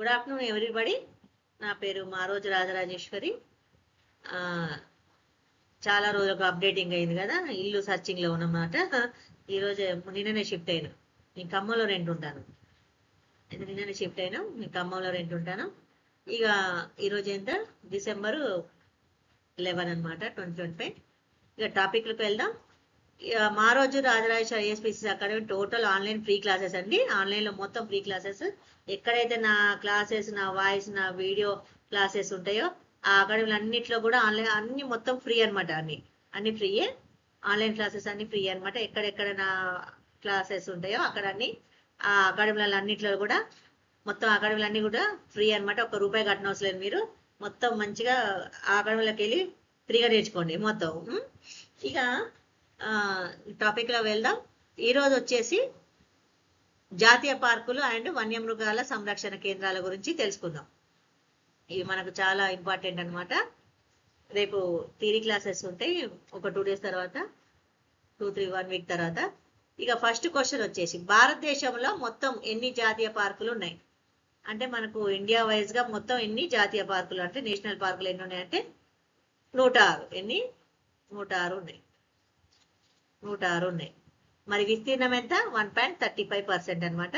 Good afternoon everybody. నా పేరు మారోజు రాజరాజేశ్వరి. చాలా రోజులకు అప్డేటింగ్ అయింది కదా, ఇల్లు సర్చింగ్లో ఉన్నమాట. ఈరోజు నిన్ననే షిఫ్ట్ అయినా. నేను ఖమ్మంలో రెంట్ ఉంటాను. నిన్ననే షిఫ్ట్ అయినా, నేను ఖమ్మంలో రెంట్ ఉంటాను. ఇక ఈరోజు ఎంత, డిసెంబర్ 11 అనమాట, 2025. ఇక టాపిక్లకు వెళ్దాం. మా రోజు Rajarajeshwari ISPC academy total online free classes అండి. ఆన్లైన్లో మొత్తం ఫ్రీ క్లాసెస్. ఎక్కడైతే నా క్లాసెస్, నా వాయిస్, నా వీడియో క్లాసెస్ ఉంటాయో ఆ అకాడమీలు అన్నింటిలో కూడా ఆన్లైన్ అన్ని మొత్తం ఫ్రీ అనమాట. అన్ని ఫ్రీయే. ఆన్లైన్ క్లాసెస్ అన్ని ఫ్రీ అనమాట. ఎక్కడెక్కడ నా క్లాసెస్ ఉంటాయో అక్కడ అన్ని ఆ అకాడమీలలో అన్నింటిలో కూడా మొత్తం అకాడమీలు అన్ని కూడా ఫ్రీ అనమాట. ₹1 కట్టనవసరం లేదు. మీరు మొత్తం మంచిగా ఆ అకాడమీలోకి వెళ్ళి ఫ్రీగా నేర్చుకోండి మొత్తం. ఇక టాపిక్లో వెళ్దాం. ఈరోజు వచ్చేసి జాతీయ పార్కులు అండ్ వన్యమృగాల సంరక్షణ కేంద్రాల గురించి తెలుసుకుందాం. ఇవి మనకు చాలా ఇంపార్టెంట్ అనమాట. రేపు థియరీ క్లాసెస్ ఉంటాయి, ఒక 2 days తర్వాత, 1 week తర్వాత. ఇక ఫస్ట్ క్వశ్చన్ వచ్చేసి, భారతదేశంలో మొత్తం ఎన్ని జాతీయ పార్కులు ఉన్నాయి అంటే, మనకు ఇండియా వైజ్గా మొత్తం ఎన్ని జాతీయ పార్కులు అంటే నేషనల్ పార్కులు ఎన్ని ఉన్నాయంటే 106. ఎన్ని? 106 ఉన్నాయి. 106 ఉన్నాయి. మరి విస్తీర్ణం ఎంత? 1.35% అనమాట.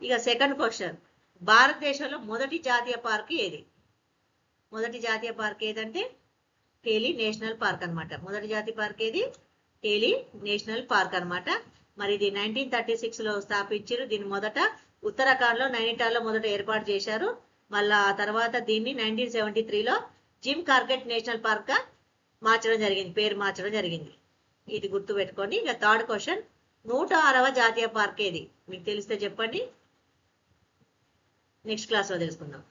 ఇక సెకండ్ క్వశ్చన్, భారతదేశంలో మొదటి జాతీయ పార్క్ ఏది? మొదటి జాతీయ పార్క్ ఏదంటే కేలి నేషనల్ పార్క్ అనమాట. మొదటి జాతీయ పార్క్ ఏది? కేలి నేషనల్ పార్క్ అనమాట. మరి ఇది 1936లో స్థాపించారు. దీన్ని మొదట ఉత్తరాఖండ్లో నైనిటాల్లో మొదట ఏర్పాటు చేశారు. మళ్ళా ఆ తర్వాత దీన్ని 1973లో జిమ్ కార్బెట్ నేషనల్ పార్క్ మార్చడం జరిగింది, పేరు మార్చడం జరిగింది. ఇది గుర్తు పెట్టుకోండి. ఇక థర్డ్ క్వశ్చన్, 106వ జాతీయ పార్క్ ఏది? మీకు తెలిస్తే చెప్పండి, నెక్స్ట్ క్లాస్లో తెలుసుకుందాం.